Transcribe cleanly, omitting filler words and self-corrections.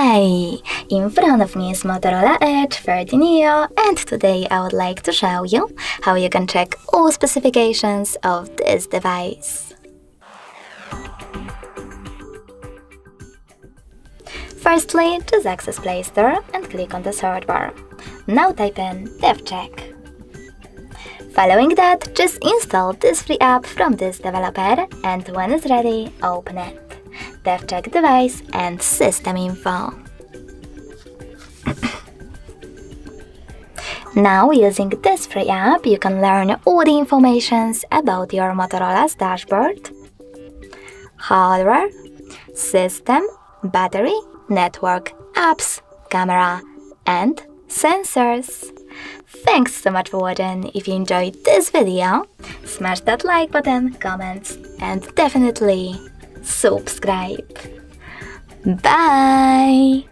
Hey! In front of me is Motorola Edge 30 Neo, and today I would like to show you how you can check all specifications of this device. Firstly, just access Play Store and click on the search bar. Now type in DevCheck. Following that, just install this free app from this developer, and when it's ready, open it. DevCheck device and system info. Now, using this free app, you can learn all the information about your Motorola's dashboard, hardware, system, battery, network, apps, camera, and sensors. Thanks so much for watching. If you enjoyed this video, smash that like button, comments, and definitely subscribe. Bye!